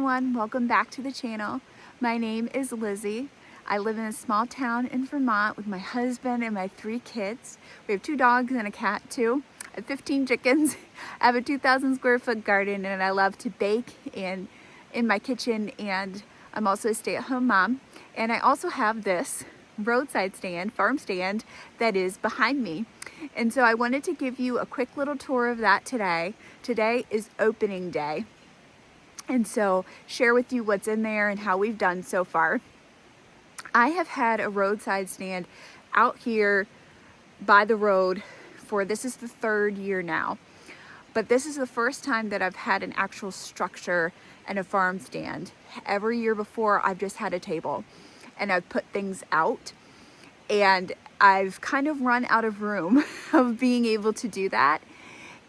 everyone, welcome back to the channel. My name is Lizzie. I live in a small town in Vermont with my husband and my 3 kids. We have 2 dogs and a cat too. I have 15 chickens. I have a 2,000 square foot garden and I love to bake and in my kitchen, and I'm also a stay-at-home mom. And I also have this roadside stand, farm stand, that is behind me. And so I wanted to give you a quick little tour of that today. Today is opening day. And so share with you what's in there and how we've done so far. I have had a roadside stand out here by the road for, this is the 3rd year now, but this is the first time that I've had an actual structure and a farm stand. Every year before, I've just had a table and I've put things out, and I've kind of run out of room of being able to do that.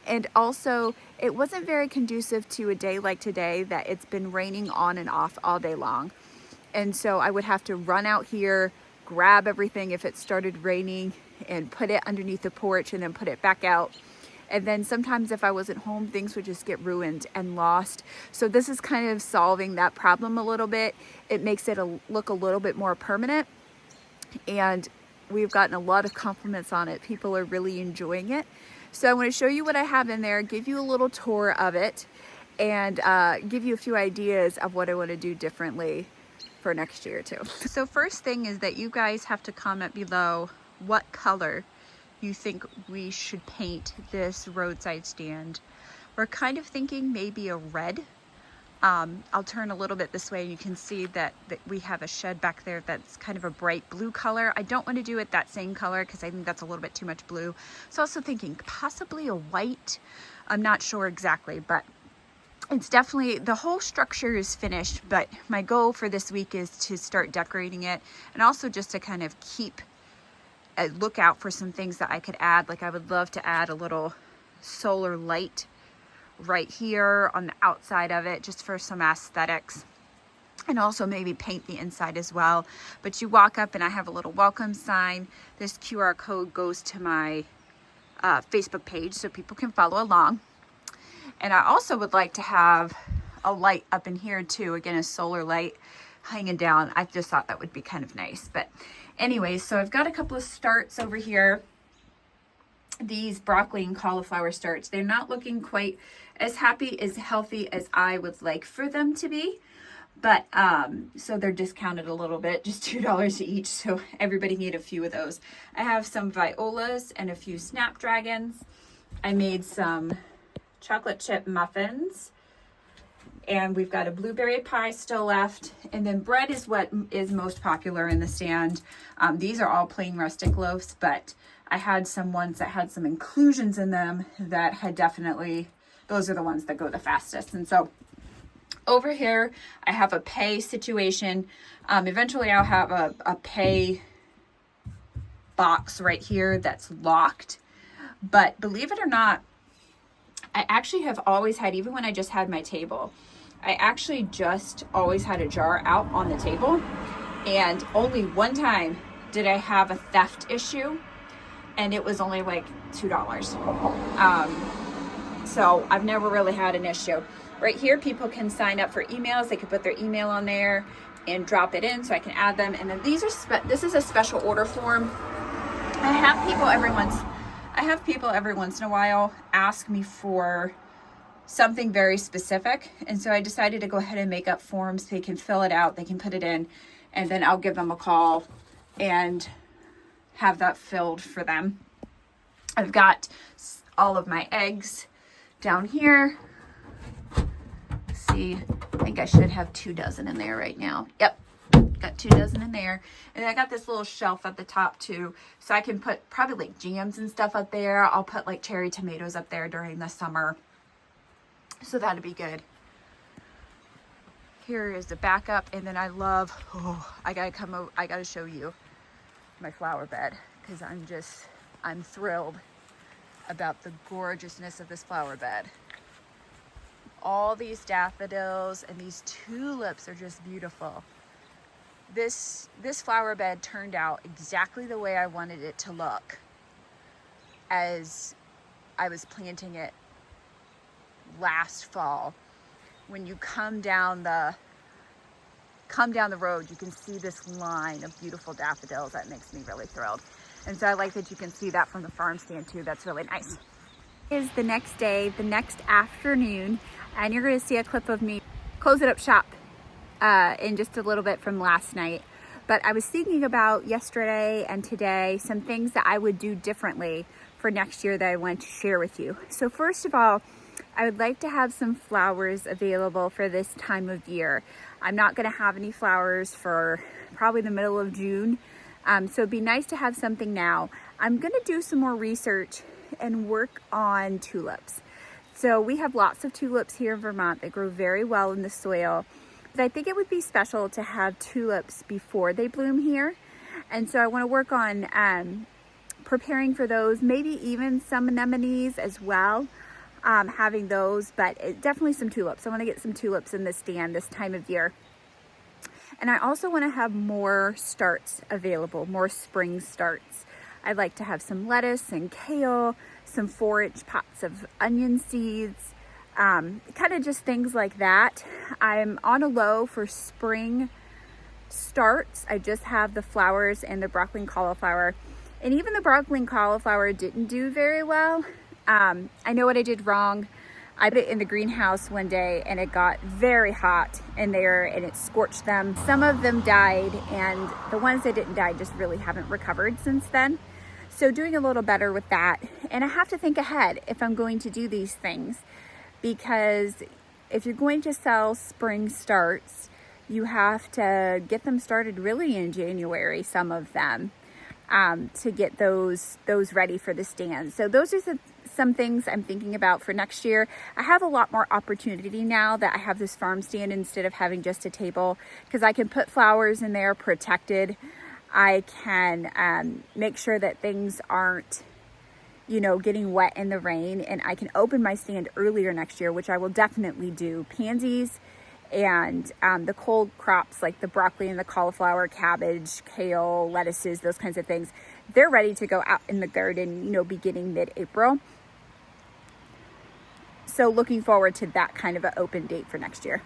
And also, it wasn't very conducive to a day like today that it's been raining on and off all day long. And so I would have to run out here, grab everything if it started raining, and put it underneath the porch and then put it back out. And then sometimes if I wasn't home, things would just get ruined and lost. So this is kind of solving that problem a little bit. It makes it look a little bit more permanent. And we've gotten a lot of compliments on it. People are really enjoying it. So I want to show you what I have in there, give you a little tour of it, and give you a few ideas of what I want to do differently for next year too. So first thing is that you guys have to comment below what color you think we should paint this roadside stand. We're kind of thinking maybe a red. I'll turn a little bit this way and you can see that we have a shed back there that's kind of a bright blue color. I don't want to do it that same color because I think that's a little bit too much blue. So also thinking possibly a white. I'm not sure exactly, but it's definitely, the whole structure is finished, but my goal for this week is to start decorating it, and also just to kind of keep a lookout for some things that I could add. Like I would love to add a little solar light right here on the outside of it, just for some aesthetics, and also maybe paint the inside as well. But you walk up and I have a little welcome sign. This QR code goes to my Facebook page so people can follow along. And I also would like to have a light up in here too, again a solar light hanging down. I just thought that would be kind of nice. But anyways, so I've got a couple of starts over here. These broccoli and cauliflower starts, they're not looking quite as happy, as healthy as I would like for them to be, but so they're discounted a little bit, just $2 each, so everybody can get a few of those. I have some violas and a few snapdragons. I made some chocolate chip muffins, and we've got a blueberry pie still left, and then bread is what is most popular in the stand. These are all plain rustic loaves, but I had some ones that had some inclusions in them that had definitely, those are the ones that go the fastest. And so over here, I have a pay situation. Eventually I'll have a pay box right here that's locked. But believe it or not, I actually have always had, even when I just had my table, I actually just always had a jar out on the table. And only one time did I have a theft issue, and it was only like $2. So I've never really had an issue. Right here, people can sign up for emails. They can put their email on there and drop it in so I can add them. And then these are, this is a special order form. I have people every once in a while ask me for something very specific. And so I decided to go ahead and make up forms. They can fill it out, they can put it in, and then I'll give them a call and have that filled for them. I've got all of my eggs down here. See, I think I should have 2 dozen in there right now. Yep, got 2 dozen in there. And I got this little shelf at the top too, so I can put probably like jams and stuff up there. I'll put like cherry tomatoes up there during the summer, so that'd be good. Here is the backup, and then I love, I gotta show you my flower bed, because I'm thrilled about the gorgeousness of this flower bed. All these daffodils and these tulips are just beautiful. This flower bed turned out exactly the way I wanted it to look as I was planting it last fall. when you come down the road, you can see this line of beautiful daffodils. That makes me really thrilled. And so I like that you can see that from the farm stand too. That's really nice. Is the next day, the next afternoon, and you're going to see a clip of me close it up shop in just a little bit from last night. But I was thinking about yesterday and today some things that I would do differently for next year that I want to share with you. So first of all, I would like to have some flowers available for this time of year. I'm not going to have any flowers for probably the middle of June. So it'd be nice to have something now. I'm going to do some more research and work on tulips. So we have lots of tulips here in Vermont that grow very well in the soil. But I think it would be special to have tulips before they bloom here. And so I want to work on preparing for those, maybe even some anemones as well, having those, but definitely some tulips. I want to get some tulips in the stand this time of year. And I also want to have more starts available, more spring starts. I'd like to have some lettuce and kale, some 4-inch pots of onion seeds, kind of just things like that. I'm on a low for spring starts. I just have the flowers and the broccoli and cauliflower. And even the broccoli and cauliflower didn't do very well. I know what I did wrong. I put it in the greenhouse one day and it got very hot in there and it scorched them. Some of them died, and the ones that didn't die just really haven't recovered since then. So doing a little better with that. And I have to think ahead if I'm going to do these things, because if you're going to sell spring starts, you have to get them started really in January, some of them, to get those ready for the stand. So those are some things I'm thinking about for next year. I have a lot more opportunity now that I have this farm stand instead of having just a table, because I can put flowers in there protected. I can make sure that things aren't, getting wet in the rain, and I can open my stand earlier next year, which I will definitely do. Pansies and the cold crops like the broccoli and the cauliflower, cabbage, kale, lettuces, those kinds of things, they're ready to go out in the garden, beginning mid-April. So looking forward to that kind of an open date for next year.